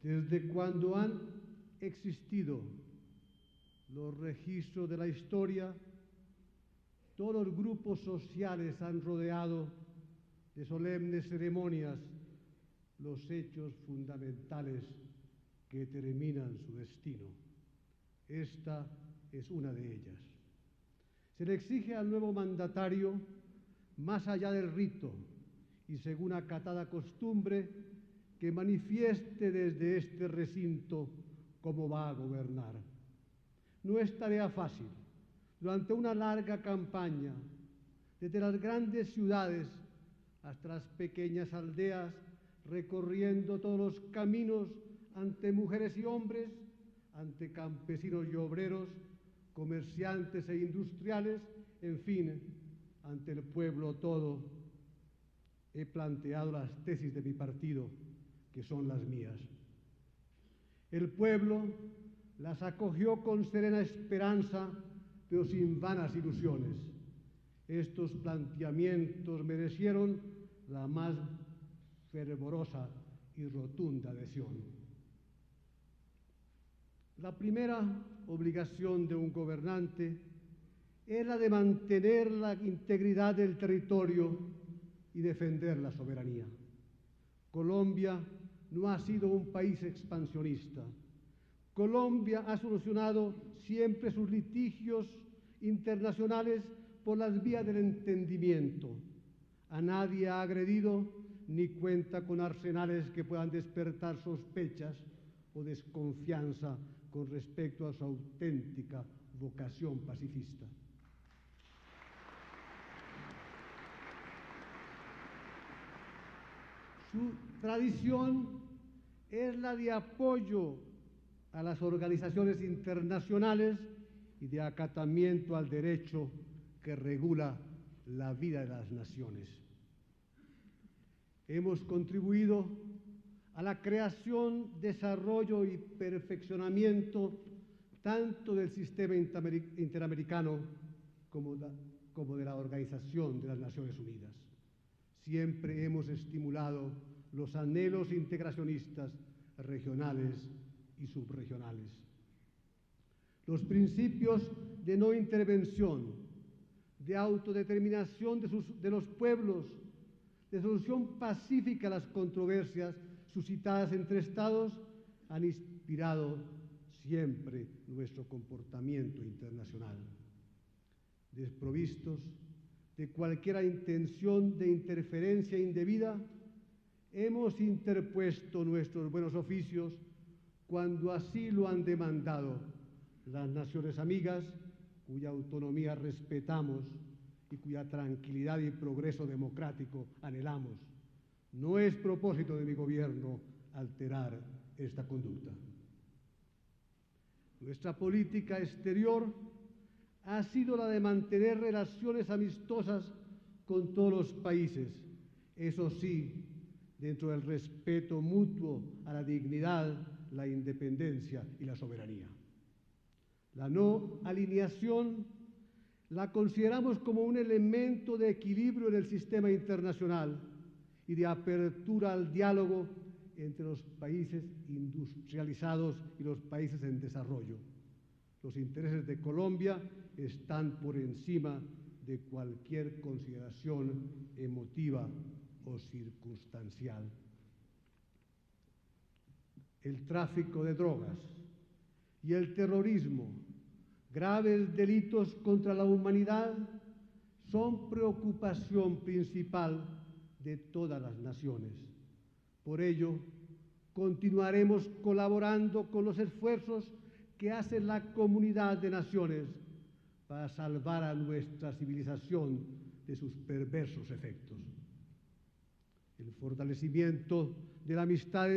Desde cuando han existido los registros de la historia, todos los grupos sociales han rodeado de solemnes ceremonias los hechos fundamentales que determinan su destino. Esta es una de ellas. Se le exige al nuevo mandatario, más allá del rito y según acatada costumbre, que manifieste desde este recinto cómo va a gobernar. No es tarea fácil. Durante una larga campaña, desde las grandes ciudades hasta las pequeñas aldeas, recorriendo todos los caminos ante mujeres y hombres, ante campesinos y obreros, comerciantes e industriales, en fin, ante el pueblo todo, he planteado las tesis de mi partido, que son las mías. El pueblo las acogió con serena esperanza, pero sin vanas ilusiones. Estos planteamientos merecieron la más fervorosa y rotunda adhesión. La primera obligación de un gobernante es la de mantener la integridad del territorio y defender la soberanía. Colombia no ha sido un país expansionista. Colombia ha solucionado siempre sus litigios internacionales por las vías del entendimiento. A nadie ha agredido ni cuenta con arsenales que puedan despertar sospechas o desconfianza con respecto a su auténtica vocación pacifista. Su tradición es la de apoyo a las organizaciones internacionales y de acatamiento al derecho que regula la vida de las naciones. Hemos contribuido a la creación, desarrollo y perfeccionamiento tanto del sistema interamericano como de la Organización de las Naciones Unidas. Siempre hemos estimulado los anhelos integracionistas regionales y subregionales. Los principios de no intervención, de autodeterminación de los pueblos, de solución pacífica a las controversias suscitadas entre Estados, han inspirado siempre nuestro comportamiento internacional. Desprovistos de cualquier intención de interferencia indebida, hemos interpuesto nuestros buenos oficios cuando así lo han demandado las naciones amigas, cuya autonomía respetamos y cuya tranquilidad y progreso democrático anhelamos. No es propósito de mi gobierno alterar esta conducta. Nuestra política exterior ha sido la de mantener relaciones amistosas con todos los países, eso sí, dentro del respeto mutuo a la dignidad, la independencia y la soberanía. La no alineación la consideramos como un elemento de equilibrio en el sistema internacional y de apertura al diálogo entre los países industrializados y los países en desarrollo. Los intereses de Colombia están por encima de cualquier consideración emotiva o circunstancial. El tráfico de drogas y el terrorismo, graves delitos contra la humanidad, son preocupación principal de todas las naciones. Por ello, continuaremos colaborando con los esfuerzos que hace la comunidad de naciones para salvar a nuestra civilización de sus perversos efectos. El fortalecimiento de la amistad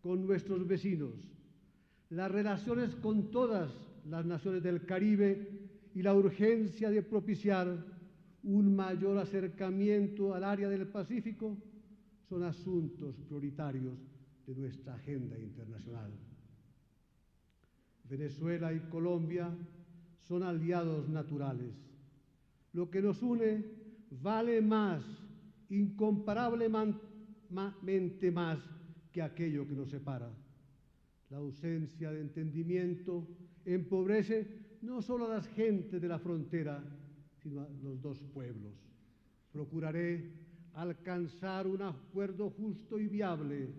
con nuestros vecinos, las relaciones con todas las naciones del Caribe y la urgencia de propiciar un mayor acercamiento al área del Pacífico son asuntos prioritarios de nuestra agenda internacional. Venezuela y Colombia son aliados naturales. Lo que nos une vale más, incomparablemente más, que aquello que nos separa. La ausencia de entendimiento empobrece no solo a las gentes de la frontera, sino a los dos pueblos. Procuraré alcanzar un acuerdo justo y viable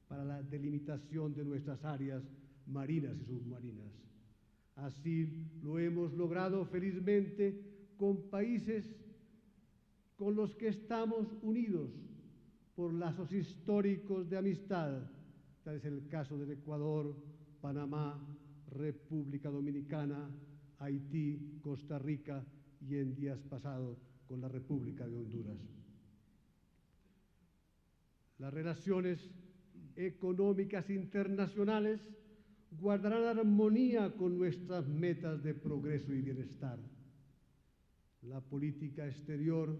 para la delimitación de nuestras áreas marinas y submarinas. Así lo hemos logrado felizmente con países con los que estamos unidos por lazos históricos de amistad, tal es el caso del Ecuador, Panamá, República Dominicana, Haití, Costa Rica y en días pasados con la República de Honduras. Las relaciones económicas internacionales guardarán armonía con nuestras metas de progreso y bienestar. La política exterior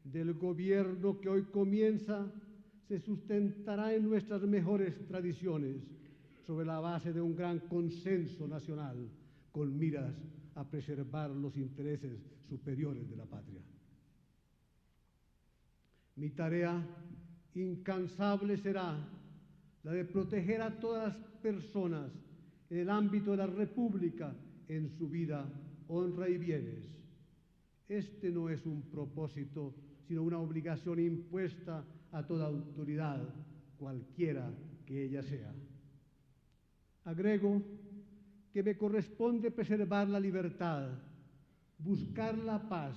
del gobierno que hoy comienza se sustentará en nuestras mejores tradiciones, sobre la base de un gran consenso nacional, con miras a preservar los intereses superiores de la patria. Mi tarea incansable será la de proteger a todas las personas en el ámbito de la República en su vida, honra y bienes. Este no es un propósito, sino una obligación impuesta a toda autoridad, cualquiera que ella sea. Agrego que me corresponde preservar la libertad, buscar la paz,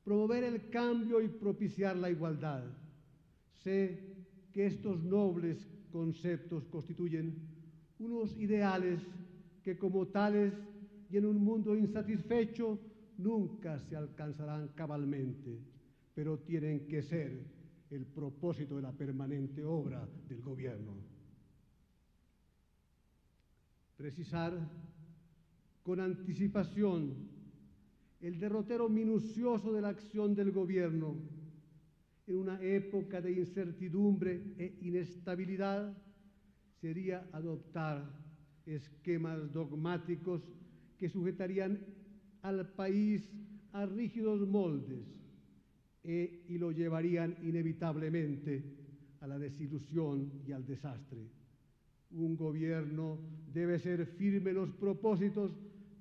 promover el cambio y propiciar la igualdad. Sé que estos nobles conceptos constituyen unos ideales que como tales y en un mundo insatisfecho nunca se alcanzarán cabalmente, pero tienen que ser el propósito de la permanente obra del gobierno. Precisar con anticipación el derrotero minucioso de la acción del gobierno en una época de incertidumbre e inestabilidad sería adoptar esquemas dogmáticos que sujetarían al país a rígidos moldes y lo llevarían inevitablemente a la desilusión y al desastre. Un gobierno debe ser firme en los propósitos,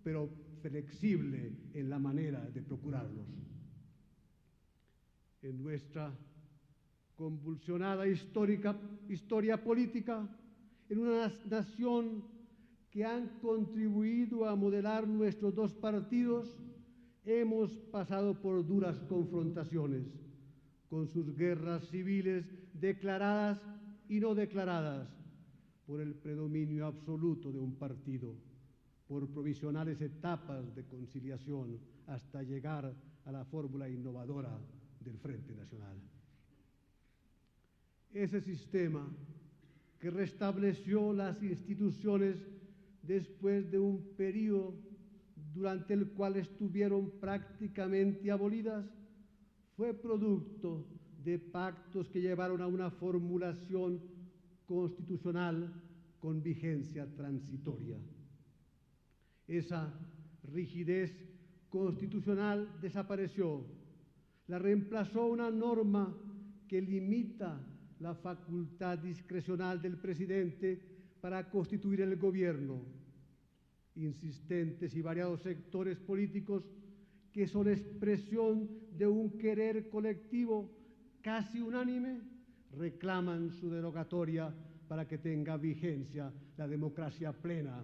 pero flexible en la manera de procurarlos. En nuestra convulsionada historia política, en una nación que han contribuido a modelar nuestros dos partidos, hemos pasado por duras confrontaciones, con sus guerras civiles declaradas y no declaradas, por el predominio absoluto de un partido, por provisionales etapas de conciliación, hasta llegar a la fórmula innovadora del Frente Nacional. Ese sistema que restableció las instituciones después de un periodo durante el cual estuvieron prácticamente abolidas, fue producto de pactos que llevaron a una formulación constitucional con vigencia transitoria. Esa rigidez constitucional desapareció, la reemplazó una norma que limita la facultad discrecional del presidente para constituir el gobierno. Insistentes y variados sectores políticos que son expresión de un querer colectivo casi unánime reclaman su derogatoria para que tenga vigencia la democracia plena.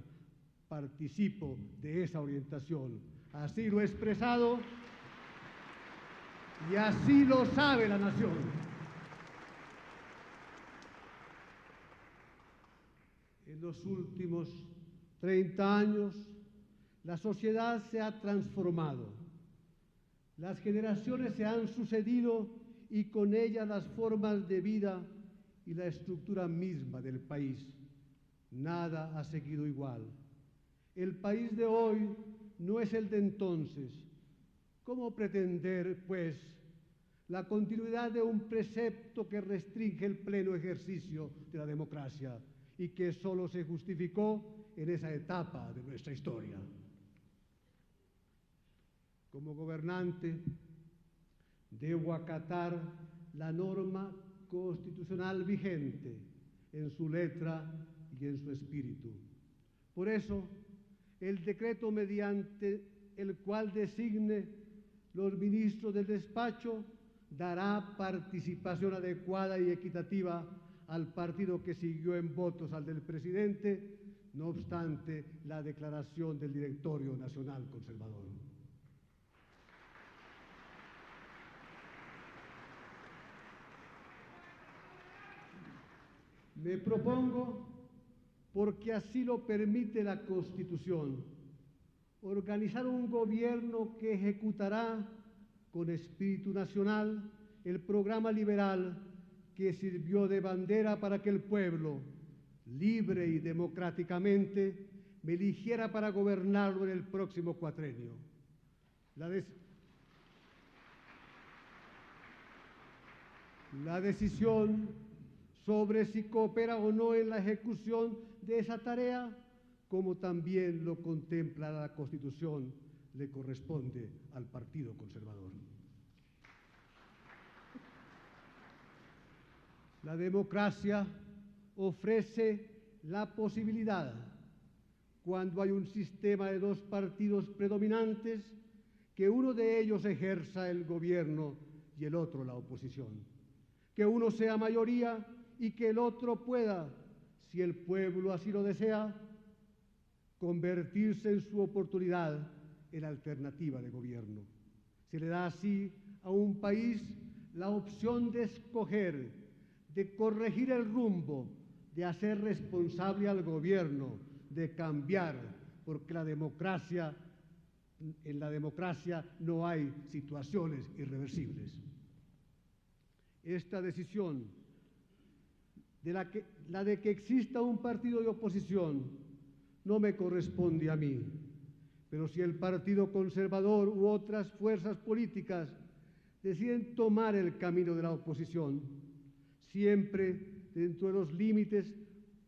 Participo de esa orientación. Así lo he expresado y así lo sabe la nación. En los últimos 30 años, la sociedad se ha transformado. Las generaciones se han sucedido y con ellas las formas de vida y la estructura misma del país. Nada ha seguido igual. El país de hoy no es el de entonces. ¿Cómo pretender, pues, la continuidad de un precepto que restringe el pleno ejercicio de la democracia y que solo se justificó en esa etapa de nuestra historia? Como gobernante, debo acatar la norma constitucional vigente en su letra también su espíritu. Por eso, el decreto mediante el cual designe los ministros del despacho dará participación adecuada y equitativa al partido que siguió en votos al del presidente, no obstante la declaración del Directorio Nacional Conservador. Me propongo, porque así lo permite la Constitución, organizar un gobierno que ejecutará con espíritu nacional el programa liberal que sirvió de bandera para que el pueblo, libre y democráticamente, me eligiera para gobernarlo en el próximo cuatrenio. La decisión sobre si coopera o no en la ejecución de esa tarea, como también lo contempla la Constitución, le corresponde al Partido Conservador. La democracia ofrece la posibilidad, cuando hay un sistema de dos partidos predominantes, que uno de ellos ejerza el gobierno y el otro la oposición, que uno sea mayoría y que el otro pueda, si el pueblo así lo desea, convertirse en su oportunidad en alternativa de gobierno. Se le da así a un país la opción de escoger, de corregir el rumbo, de hacer responsable al gobierno, de cambiar, porque en la democracia no hay situaciones irreversibles. Esta decisión, la de que exista un partido de oposición, no me corresponde a mí, pero si el Partido Conservador u otras fuerzas políticas deciden tomar el camino de la oposición, siempre dentro de los límites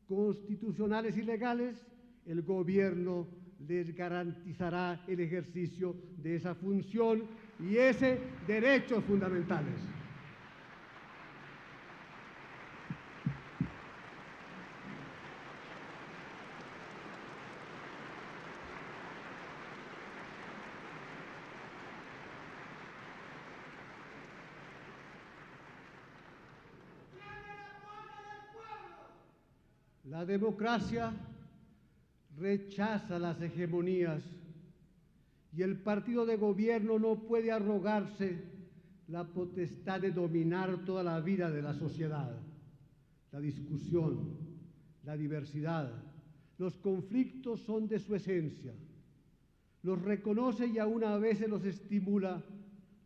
constitucionales y legales, el gobierno les garantizará el ejercicio de esa función y ese derechos fundamentales. La democracia rechaza las hegemonías y el partido de gobierno no puede arrogarse la potestad de dominar toda la vida de la sociedad. La discusión, la diversidad, los conflictos son de su esencia. Los reconoce y aún a veces los estimula,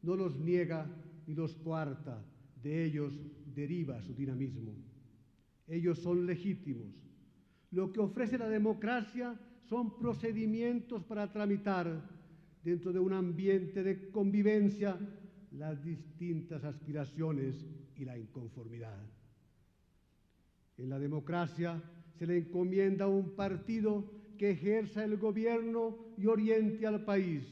no los niega ni los coarta. De ellos deriva su dinamismo. Ellos son legítimos. Lo que ofrece la democracia son procedimientos para tramitar, dentro de un ambiente de convivencia, las distintas aspiraciones y la inconformidad. En la democracia se le encomienda a un partido que ejerza el gobierno y oriente al país,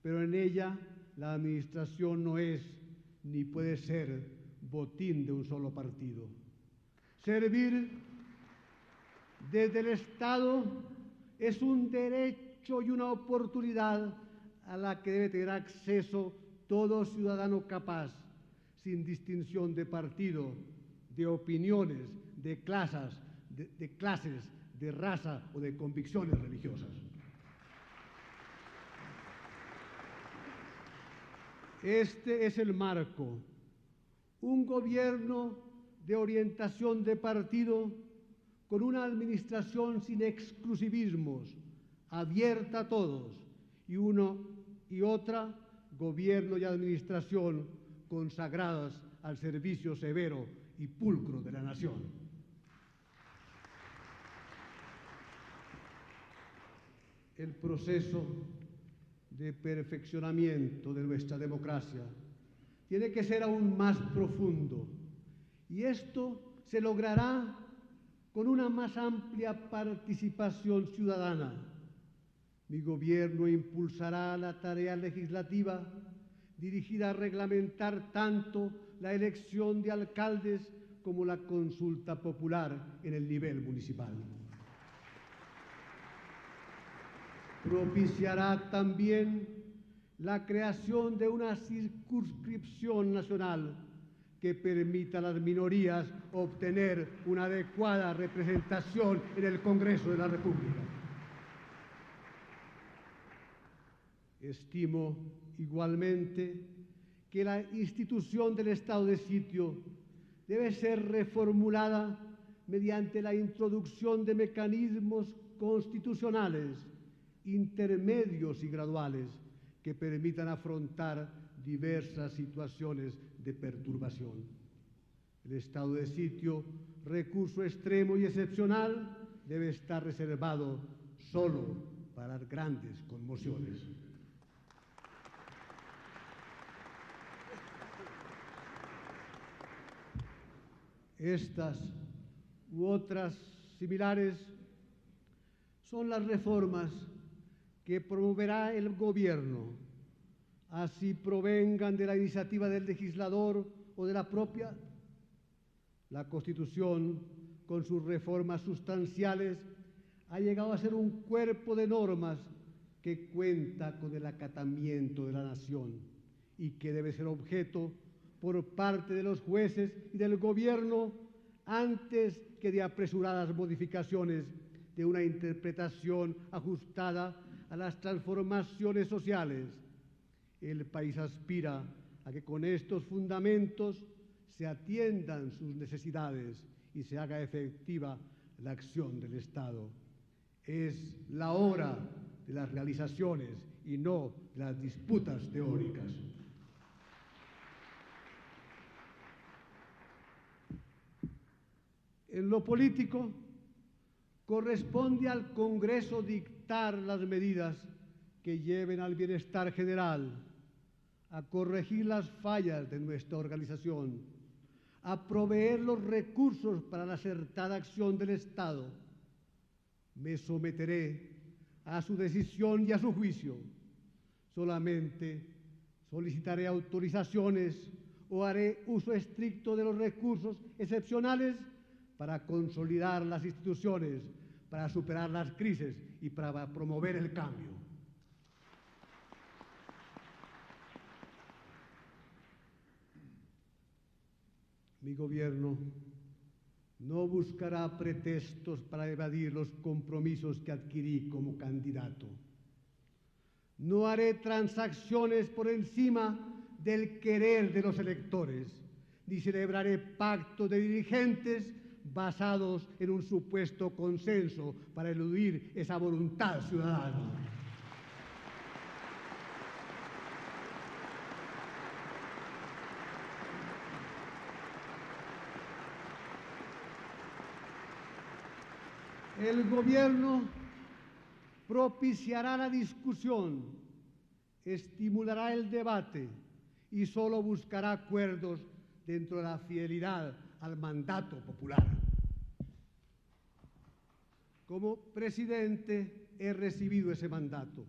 pero en ella la administración no es ni puede ser botín de un solo partido. Servir desde el Estado es un derecho y una oportunidad a la que debe tener acceso todo ciudadano capaz, sin distinción de partido, de opiniones, de clases, de raza o de convicciones religiosas. Este es el marco, un gobierno de orientación de partido con una administración sin exclusivismos, abierta a todos, y otra, gobierno y administración consagradas al servicio severo y pulcro de la nación. El proceso de perfeccionamiento de nuestra democracia tiene que ser aún más profundo, y esto se logrará con una más amplia participación ciudadana. Mi gobierno impulsará la tarea legislativa dirigida a reglamentar tanto la elección de alcaldes como la consulta popular en el nivel municipal. Propiciará también la creación de una circunscripción nacional que permita a las minorías obtener una adecuada representación en el Congreso de la República. Estimo igualmente que la institución del estado de sitio debe ser reformulada mediante la introducción de mecanismos constitucionales intermedios y graduales que permitan afrontar diversas situaciones de perturbación. El estado de sitio, recurso extremo y excepcional, debe estar reservado solo para las grandes conmociones. Estas u otras similares son las reformas que promoverá el gobierno, así provengan de la iniciativa del legislador o de la propia. La Constitución, con sus reformas sustanciales, ha llegado a ser un cuerpo de normas que cuenta con el acatamiento de la nación y que debe ser objeto por parte de los jueces y del gobierno antes que de apresuradas modificaciones de una interpretación ajustada a las transformaciones sociales. El país aspira a que con estos fundamentos se atiendan sus necesidades y se haga efectiva la acción del Estado. Es la hora de las realizaciones y no de las disputas teóricas. En lo político, corresponde al Congreso dictar las medidas que lleven al bienestar general, a corregir las fallas de nuestra organización, a proveer los recursos para la acertada acción del Estado. Me someteré a su decisión y a su juicio. Solamente solicitaré autorizaciones o haré uso estricto de los recursos excepcionales para consolidar las instituciones, para superar las crisis y para promover el cambio. Mi gobierno no buscará pretextos para evadir los compromisos que adquirí como candidato. No haré transacciones por encima del querer de los electores, ni celebraré pactos de dirigentes basados en un supuesto consenso para eludir esa voluntad ciudadana. El gobierno propiciará la discusión, estimulará el debate y solo buscará acuerdos dentro de la fidelidad al mandato popular. Como presidente he recibido ese mandato.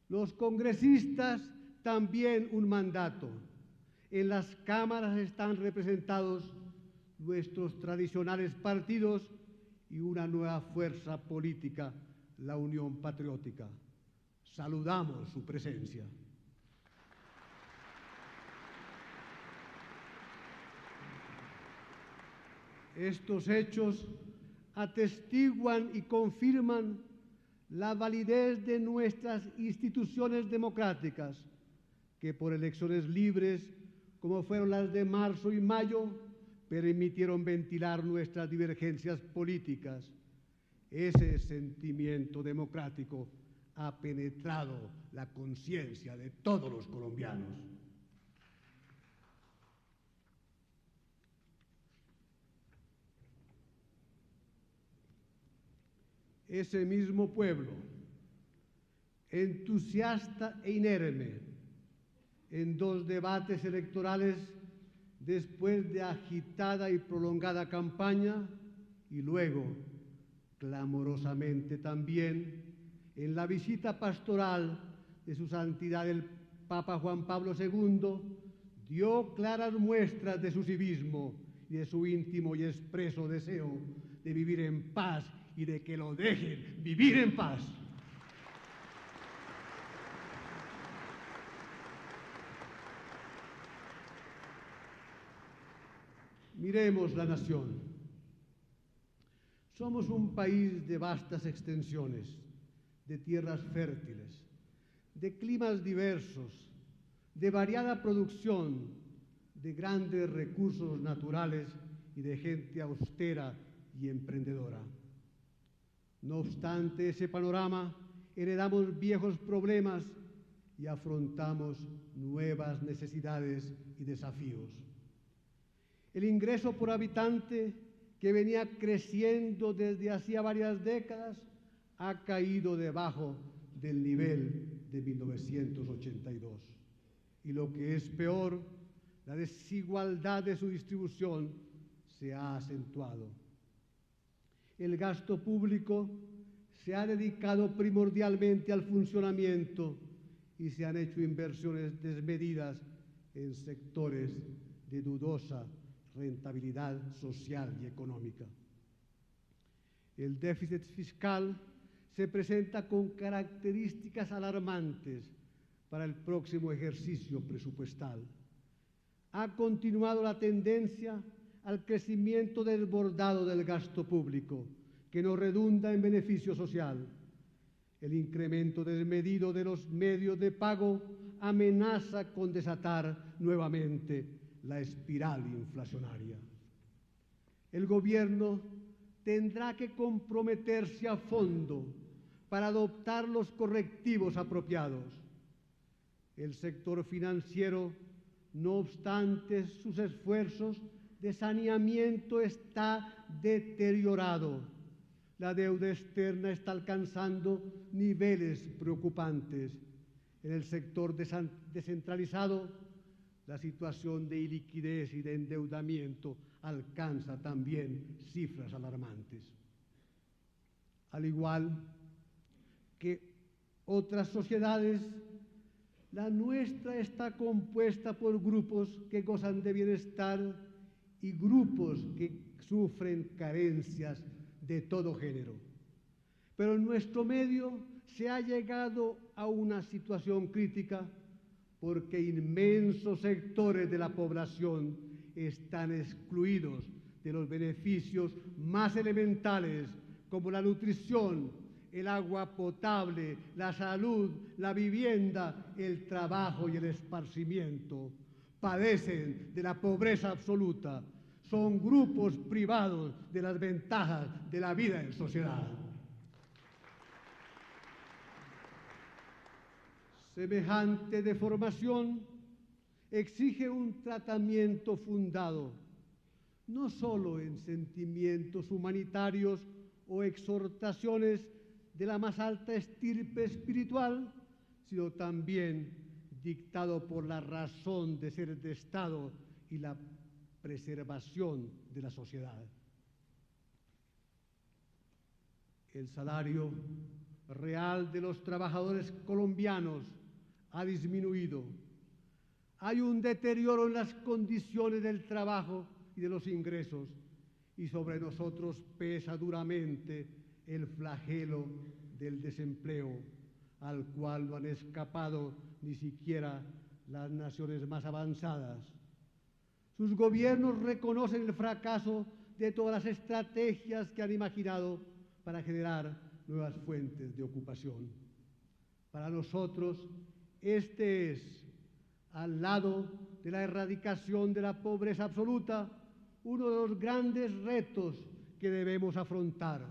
Los congresistas también un mandato. En las cámaras están representados nuestros tradicionales partidos y una nueva fuerza política, la Unión Patriótica. Saludamos su presencia. Estos hechos atestiguan y confirman la validez de nuestras instituciones democráticas, que por elecciones libres, como fueron las de marzo y mayo, permitieron ventilar nuestras divergencias políticas. Ese sentimiento democrático ha penetrado la conciencia de todos los colombianos. Ese mismo pueblo, entusiasta e inerme, en 2 debates electorales después de agitada y prolongada campaña, y luego, clamorosamente también, en la visita pastoral de su santidad el Papa Juan Pablo II, dio claras muestras de su civismo y y de su íntimo y expreso deseo de vivir en paz y de que lo dejen vivir en paz. Miremos la nación. Somos un país de vastas extensiones, de tierras fértiles, de climas diversos, de variada producción, de grandes recursos naturales y de gente austera y emprendedora. No obstante ese panorama, heredamos viejos problemas y afrontamos nuevas necesidades y desafíos. El ingreso por habitante, que venía creciendo desde hacía varias décadas, ha caído debajo del nivel de 1982. Y lo que es peor, la desigualdad de su distribución se ha acentuado. El gasto público se ha dedicado primordialmente al funcionamiento y se han hecho inversiones desmedidas en sectores de dudosa rentabilidad social y económica. El déficit fiscal se presenta con características alarmantes para el próximo ejercicio presupuestal. Ha continuado la tendencia al crecimiento desbordado del gasto público, que no redunda en beneficio social. El incremento desmedido de los medios de pago amenaza con desatar nuevamente la espiral inflacionaria. El gobierno tendrá que comprometerse a fondo para adoptar los correctivos apropiados. El sector financiero, no obstante sus esfuerzos de saneamiento, está deteriorado. La deuda externa está alcanzando niveles preocupantes. En el sector descentralizado, la situación de iliquidez y de endeudamiento alcanza también cifras alarmantes. Al igual que otras sociedades, la nuestra está compuesta por grupos que gozan de bienestar y grupos que sufren carencias de todo género. Pero en nuestro medio se ha llegado a una situación crítica porque inmensos sectores de la población están excluidos de los beneficios más elementales como la nutrición, el agua potable, la salud, la vivienda, el trabajo y el esparcimiento. Padecen de la pobreza absoluta. Son grupos privados de las ventajas de la vida en sociedad. Semejante deformación exige un tratamiento fundado, no solo en sentimientos humanitarios o exhortaciones de la más alta estirpe espiritual, sino también dictado por la razón de ser de Estado y la preservación de la sociedad. El salario real de los trabajadores colombianos ha disminuido. Hay un deterioro en las condiciones del trabajo y de los ingresos, y sobre nosotros pesa duramente el flagelo del desempleo, al cual no han escapado ni siquiera las naciones más avanzadas. Sus gobiernos reconocen el fracaso de todas las estrategias que han imaginado para generar nuevas fuentes de ocupación. Para nosotros, este es, al lado de la erradicación de la pobreza absoluta, uno de los grandes retos que debemos afrontar.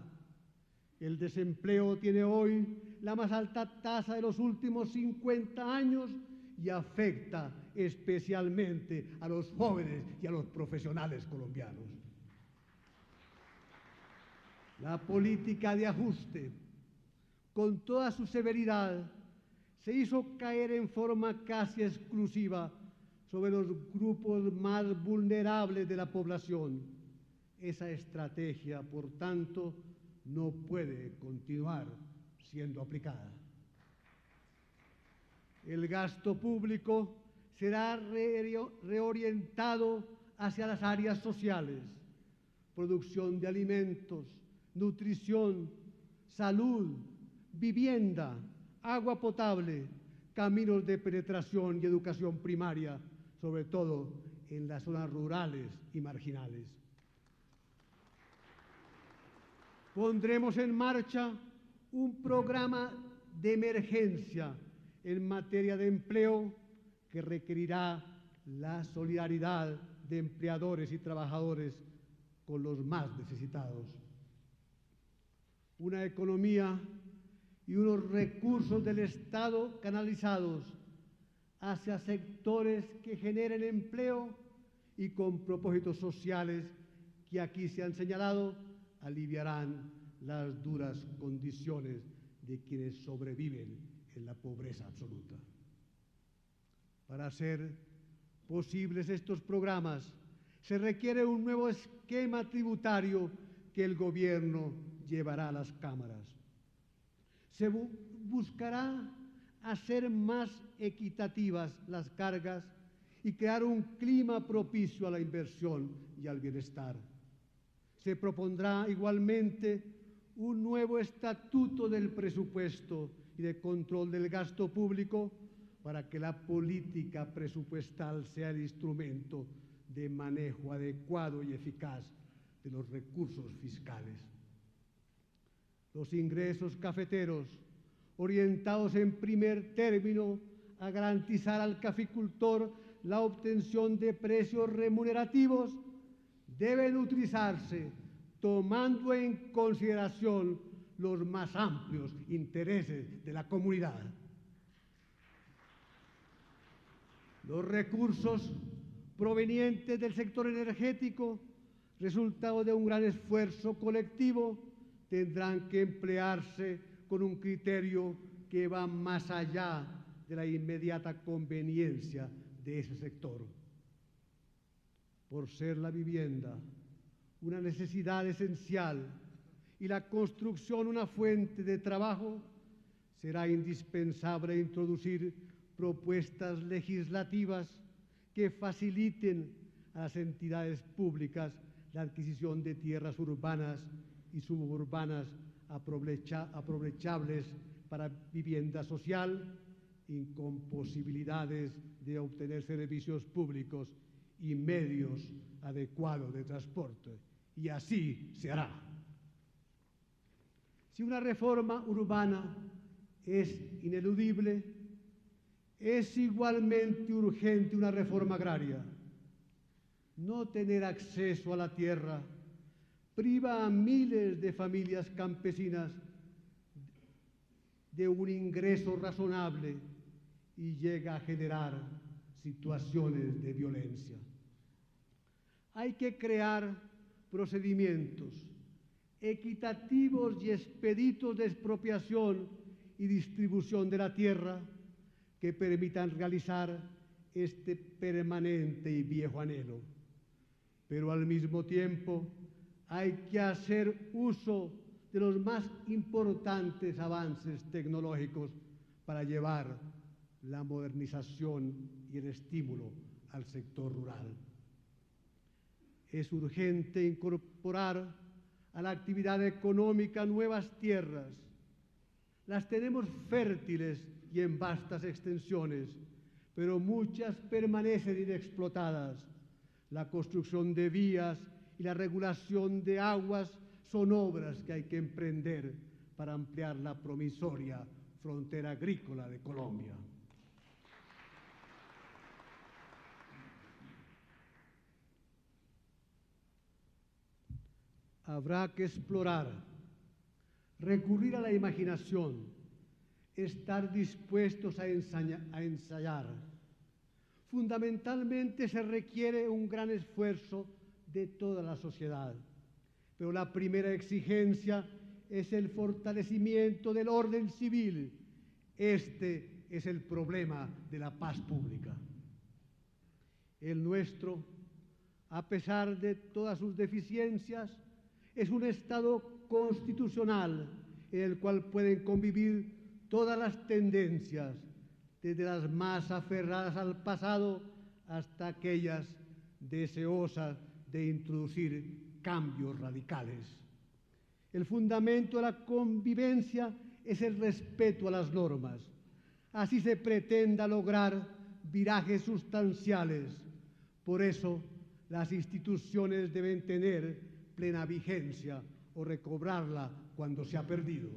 El desempleo tiene hoy la más alta tasa de los últimos 50 años y afecta especialmente a los jóvenes y a los profesionales colombianos. La política de ajuste, con toda su severidad, se hizo caer en forma casi exclusiva sobre los grupos más vulnerables de la población. Esa estrategia, por tanto, no puede continuar siendo aplicada. El gasto público será reorientado hacia las áreas sociales, producción de alimentos, nutrición, salud, vivienda, agua potable, caminos de penetración y educación primaria, sobre todo en las zonas rurales y marginales. Pondremos en marcha un programa de emergencia en materia de empleo que requerirá la solidaridad de empleadores y trabajadores con los más necesitados. Una economía y unos recursos del Estado canalizados hacia sectores que generen empleo y con propósitos sociales que aquí se han señalado aliviarán las duras condiciones de quienes sobreviven en la pobreza absoluta. Para hacer posibles estos programas se requiere un nuevo esquema tributario que el Gobierno llevará a las cámaras. Se buscará hacer más equitativas las cargas y crear un clima propicio a la inversión y al bienestar. Se propondrá igualmente un nuevo estatuto del presupuesto y de control del gasto público para que la política presupuestal sea el instrumento de manejo adecuado y eficaz de los recursos fiscales. Los ingresos cafeteros, orientados en primer término a garantizar al caficultor la obtención de precios remunerativos, deben utilizarse tomando en consideración los más amplios intereses de la comunidad. Los recursos provenientes del sector energético, resultado de un gran esfuerzo colectivo, tendrán que emplearse con un criterio que va más allá de la inmediata conveniencia de ese sector. Por ser la vivienda una necesidad esencial y la construcción una fuente de trabajo, será indispensable introducir propuestas legislativas que faciliten a las entidades públicas la adquisición de tierras urbanas y suburbanas aprovechables para vivienda social y con posibilidades de obtener servicios públicos y medios adecuados de transporte. Y así se hará. Si una reforma urbana es ineludible, es igualmente urgente una reforma agraria. No tener acceso a la tierra priva a miles de familias campesinas de un ingreso razonable y llega a generar situaciones de violencia. Hay que crear procedimientos equitativos y expeditos de expropiación y distribución de la tierra que permitan realizar este permanente y viejo anhelo. Pero al mismo tiempo hay que hacer uso de los más importantes avances tecnológicos para llevar la modernización y el estímulo al sector rural. Es urgente incorporar a la actividad económica nuevas tierras. Las tenemos fértiles y en vastas extensiones, pero muchas permanecen inexplotadas. La construcción de vías y la regulación de aguas son obras que hay que emprender para ampliar la promisoria frontera agrícola de Colombia. Habrá que explorar, recurrir a la imaginación, estar dispuestos a ensayar. Fundamentalmente se requiere un gran esfuerzo de toda la sociedad, pero la primera exigencia es el fortalecimiento del orden civil. Este es el problema de la paz pública. El nuestro, a pesar de todas sus deficiencias, es un Estado constitucional en el cual pueden convivir todas las tendencias, desde las más aferradas al pasado hasta aquellas deseosa de introducir cambios radicales. El fundamento de la convivencia es el respeto a las normas. Así se pretenda lograr virajes sustanciales. Por eso, las instituciones deben tener plena vigencia o recobrarla cuando se ha perdido.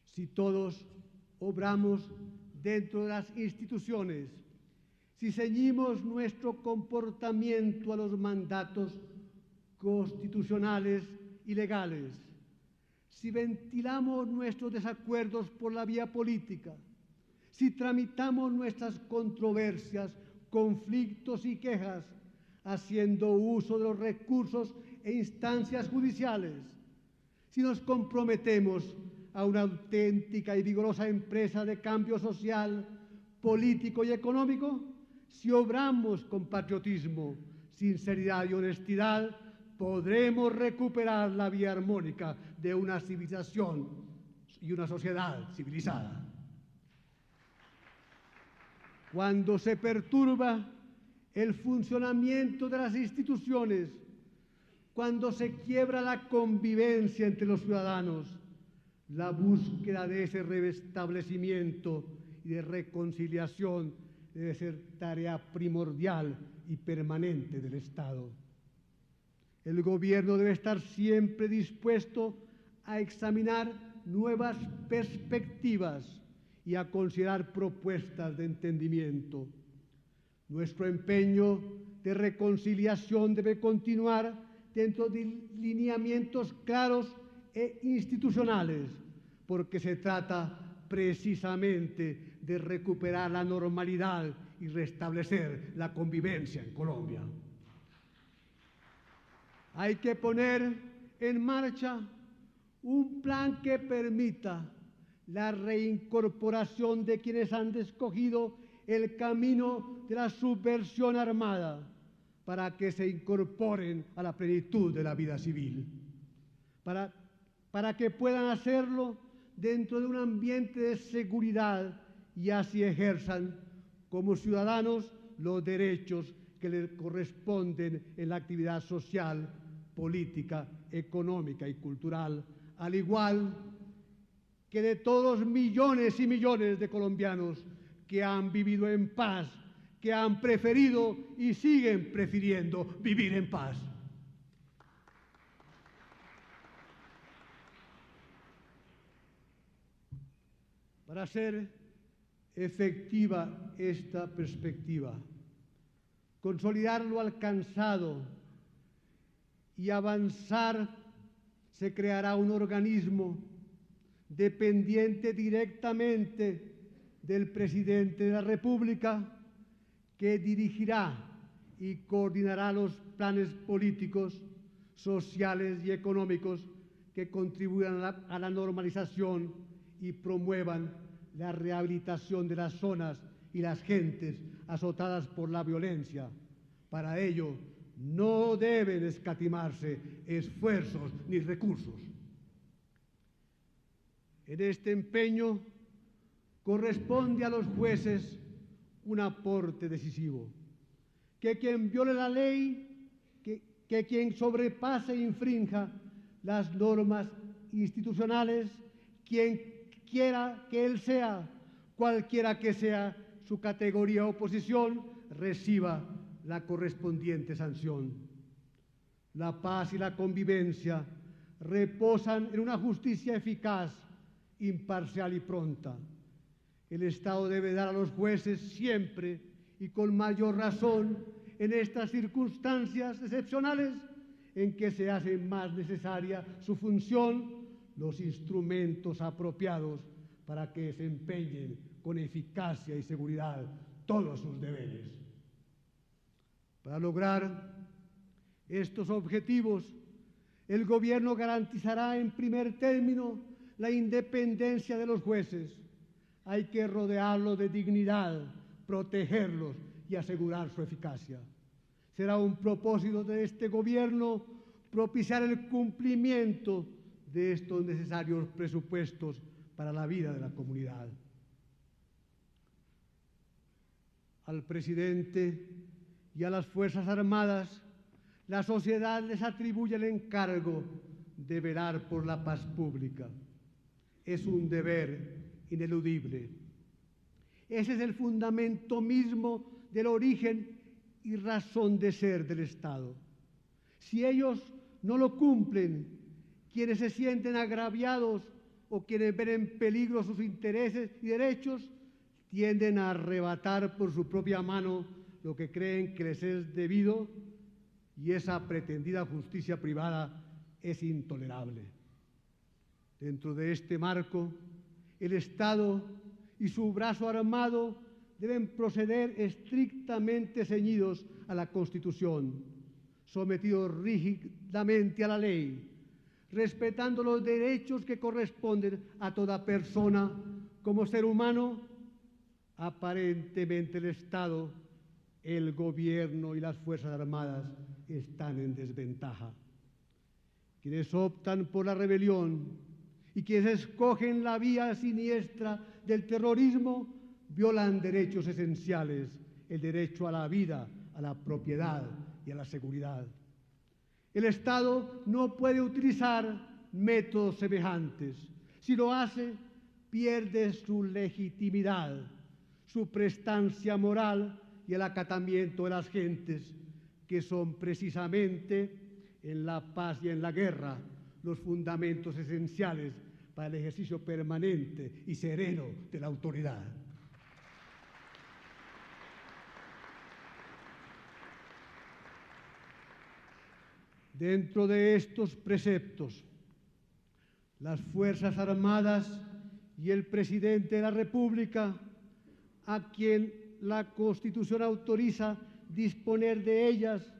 Si todos obramos dentro de las instituciones, si ceñimos nuestro comportamiento a los mandatos constitucionales y legales, si ventilamos nuestros desacuerdos por la vía política, si tramitamos nuestras controversias, conflictos y quejas, haciendo uso de los recursos e instancias judiciales, si nos comprometemos a una auténtica y vigorosa empresa de cambio social, político y económico, si obramos con patriotismo, sinceridad y honestidad, podremos recuperar la vía armónica de una civilización y una sociedad civilizada. Cuando se perturba el funcionamiento de las instituciones, cuando se quiebra la convivencia entre los ciudadanos, la búsqueda de ese restablecimiento y de reconciliación debe ser tarea primordial y permanente del Estado. El gobierno debe estar siempre dispuesto a examinar nuevas perspectivas y a considerar propuestas de entendimiento. Nuestro empeño de reconciliación debe continuar dentro de lineamientos claros e institucionales, porque se trata precisamente de recuperar la normalidad y restablecer la convivencia en Colombia. Hay que poner en marcha un plan que permita la reincorporación de quienes han escogido el camino de la subversión armada para que se incorporen a la plenitud de la vida civil, para que puedan hacerlo dentro de un ambiente de seguridad y así ejerzan como ciudadanos los derechos que les corresponden en la actividad social, política, económica y cultural, al igual que de todos los millones y millones de colombianos que han vivido en paz, que han preferido y siguen prefiriendo vivir en paz. Para hacer efectiva esta perspectiva, consolidar lo alcanzado y avanzar, se creará un organismo dependiente directamente del presidente de la República, que dirigirá y coordinará los planes políticos, sociales y económicos que contribuyan a la normalización y promuevan la rehabilitación de las zonas y las gentes azotadas por la violencia. Para ello, no deben escatimarse esfuerzos ni recursos. En este empeño corresponde a los jueces un aporte decisivo, que quien viole la ley, que quien sobrepase e infrinja las normas institucionales, quien quiera que él sea, cualquiera que sea su categoría o posición, reciba la correspondiente sanción. La paz y la convivencia reposan en una justicia eficaz, imparcial y pronta. El Estado debe dar a los jueces siempre y con mayor razón en estas circunstancias excepcionales en que se hace más necesaria su función, los instrumentos apropiados para que desempeñen con eficacia y seguridad todos sus deberes. Para lograr estos objetivos, el gobierno garantizará en primer término la independencia de los jueces. Hay que rodearlos de dignidad, protegerlos y asegurar su eficacia. Será un propósito de este gobierno propiciar el cumplimiento de estos necesarios presupuestos para la vida de la comunidad. Al presidente y a las Fuerzas Armadas, la sociedad les atribuye el encargo de velar por la paz pública. Es un deber ineludible. Ese es el fundamento mismo del origen y razón de ser del Estado. Si ellos no lo cumplen, quienes se sienten agraviados o quienes ven en peligro sus intereses y derechos, tienden a arrebatar por su propia mano lo que creen que les es debido, y esa pretendida justicia privada es intolerable. Dentro de este marco, el Estado y su brazo armado deben proceder estrictamente ceñidos a la Constitución, sometidos rígidamente a la ley, respetando los derechos que corresponden a toda persona como ser humano. Aparentemente el Estado, el gobierno y las Fuerzas Armadas están en desventaja. Quienes optan por la rebelión y quienes escogen la vía siniestra del terrorismo violan derechos esenciales, el derecho a la vida, a la propiedad y a la seguridad. El Estado no puede utilizar métodos semejantes. Si lo hace, pierde su legitimidad, su prestancia moral y el acatamiento de las gentes, que son precisamente en la paz y en la guerra los fundamentos esenciales para el ejercicio permanente y sereno de la autoridad. Dentro de estos preceptos, las Fuerzas Armadas y el Presidente de la República, a quien la Constitución autoriza disponer de ellas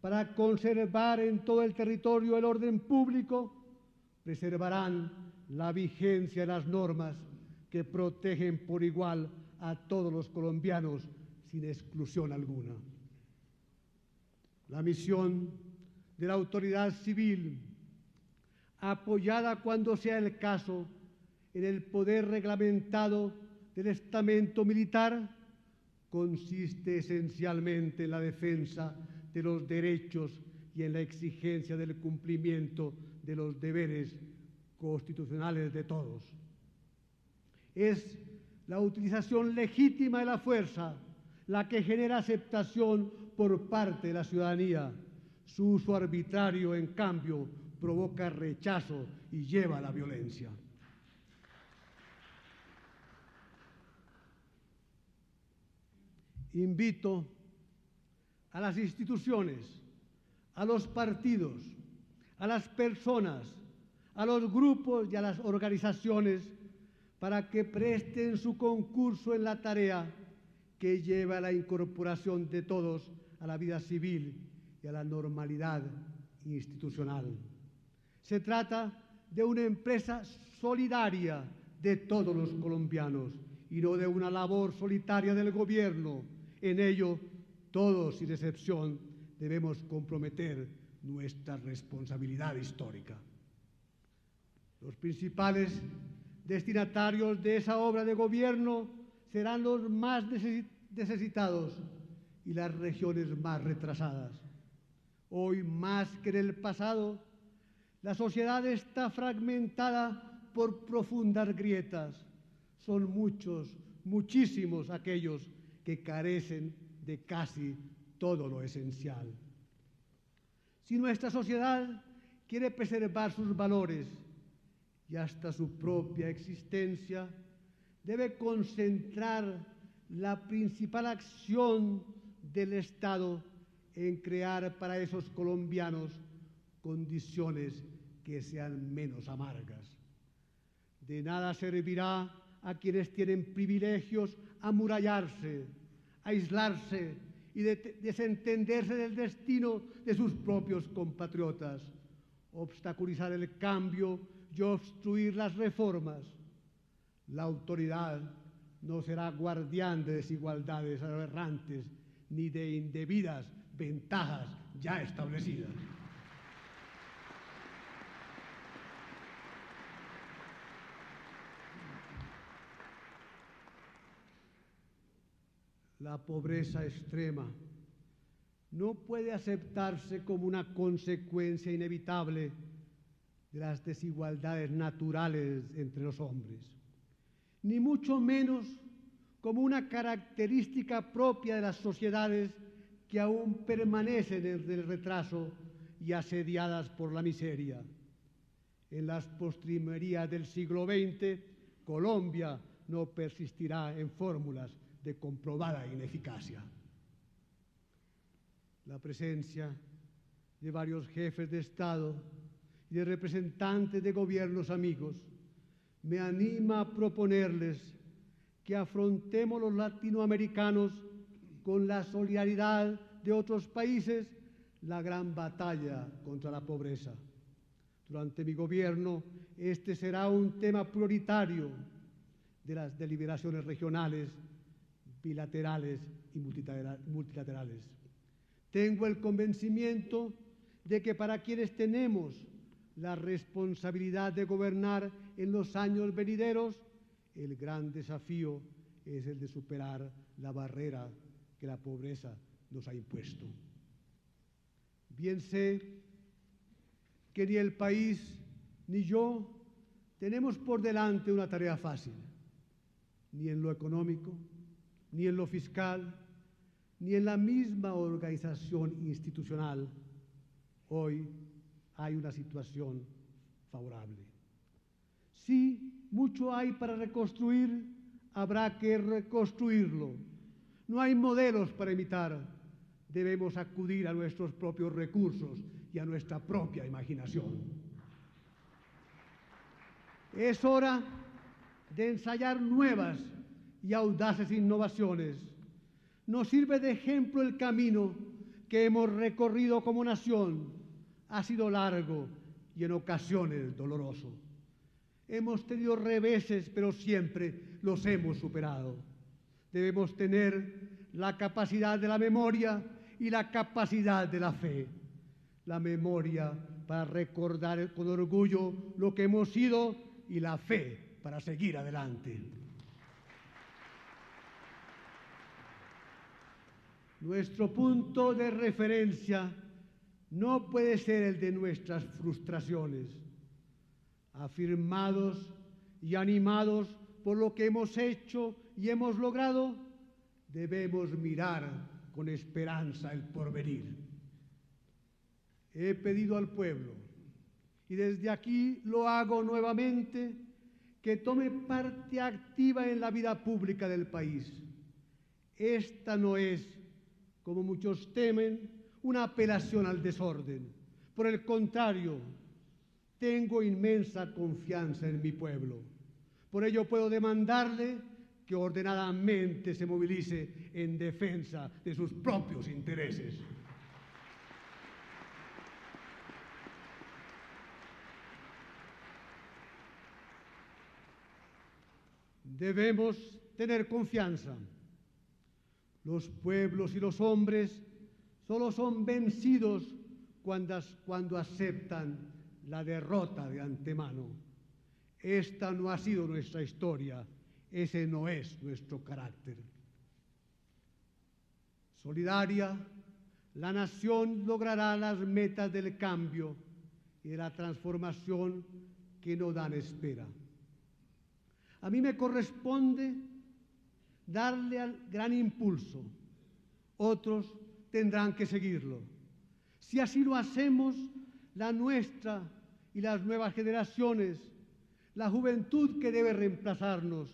para conservar en todo el territorio el orden público, preservarán la vigencia de las normas que protegen por igual a todos los colombianos sin exclusión alguna. La misión de la autoridad civil, apoyada cuando sea el caso en el poder reglamentado del estamento militar, consiste esencialmente en la defensa de los derechos y en la exigencia del cumplimiento de los deberes constitucionales de todos. Es la utilización legítima de la fuerza la que genera aceptación por parte de la ciudadanía. Su uso arbitrario, en cambio, provoca rechazo y lleva a la violencia. Invito a las instituciones, a los partidos, a las personas, a los grupos y a las organizaciones para que presten su concurso en la tarea que lleva a la incorporación de todos a la vida civil y a la normalidad institucional. Se trata de una empresa solidaria de todos los colombianos y no de una labor solitaria del gobierno. En ello, todos, sin excepción, debemos comprometer nuestra responsabilidad histórica. Los principales destinatarios de esa obra de gobierno serán los más necesitados y las regiones más retrasadas. Hoy, más que en el pasado, la sociedad está fragmentada por profundas grietas. Son muchos, muchísimos aquellos que carecen de casi todo lo esencial. Si nuestra sociedad quiere preservar sus valores y hasta su propia existencia, debe concentrar la principal acción del Estado en crear para esos colombianos condiciones que sean menos amargas. De nada servirá a quienes tienen privilegios amurallarse, aislarse y desentenderse del destino de sus propios compatriotas, obstaculizar el cambio y obstruir las reformas. La autoridad no será guardián de desigualdades aberrantes ni de indebidas ventajas ya establecidas. La pobreza extrema no puede aceptarse como una consecuencia inevitable de las desigualdades naturales entre los hombres, ni mucho menos como una característica propia de las sociedades que aún permanecen en el retraso y asediadas por la miseria. En las postrimerías del siglo XX, Colombia no persistirá en fórmulas de comprobada ineficacia. La presencia de varios jefes de Estado y de representantes de gobiernos amigos me anima a proponerles que afrontemos los latinoamericanos con la solidaridad de otros países la gran batalla contra la pobreza. Durante mi gobierno, este será un tema prioritario de las deliberaciones regionales, bilaterales y multilaterales. Tengo el convencimiento de que para quienes tenemos la responsabilidad de gobernar en los años venideros, el gran desafío es el de superar la barrera que la pobreza nos ha impuesto. Bien sé que ni el país ni yo tenemos por delante una tarea fácil, ni en lo económico, ni en lo fiscal, ni en la misma organización institucional. Hoy hay una situación favorable. Sí, mucho hay para reconstruir, habrá que reconstruirlo. No hay modelos para imitar, debemos acudir a nuestros propios recursos y a nuestra propia imaginación. Es hora de ensayar nuevas y audaces innovaciones. Nos sirve de ejemplo el camino que hemos recorrido como nación. Ha sido largo y en ocasiones doloroso. Hemos tenido reveses, pero siempre los hemos superado. Debemos tener la capacidad de la memoria y la capacidad de la fe. La memoria para recordar con orgullo lo que hemos sido y la fe para seguir adelante. Nuestro punto de referencia no puede ser el de nuestras frustraciones. Afirmados y animados por lo que hemos hecho y hemos logrado, debemos mirar con esperanza el porvenir. He pedido al pueblo, y desde aquí lo hago nuevamente, que tome parte activa en la vida pública del país. Esta no es, como muchos temen, una apelación al desorden. Por el contrario, tengo inmensa confianza en mi pueblo. Por ello puedo demandarle que ordenadamente se movilice en defensa de sus propios intereses. Debemos tener confianza. Los pueblos y los hombres solo son vencidos cuando aceptan la derrota de antemano. Esta no ha sido nuestra historia, ese no es nuestro carácter. Solidaria, la nación logrará las metas del cambio y de la transformación que no dan espera. A mí me corresponde darle al gran impulso. Otros tendrán que seguirlo. Si así lo hacemos, la nuestra y las nuevas generaciones, la juventud que debe reemplazarnos,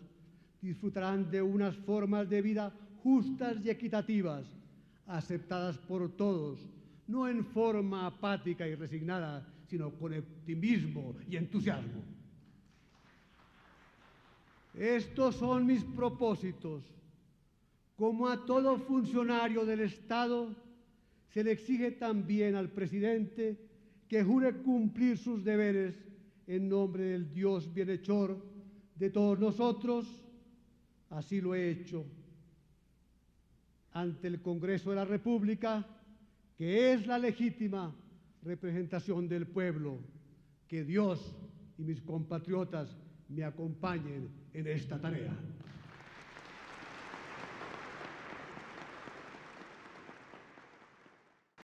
disfrutarán de unas formas de vida justas y equitativas, aceptadas por todos, no en forma apática y resignada, sino con optimismo y entusiasmo. Estos son mis propósitos. Como a todo funcionario del Estado, se le exige también al presidente que jure cumplir sus deberes en nombre del Dios bienhechor de todos nosotros. Así lo he hecho ante el Congreso de la República, que es la legítima representación del pueblo. Que Dios y mis compatriotas me acompañen en esta tarea.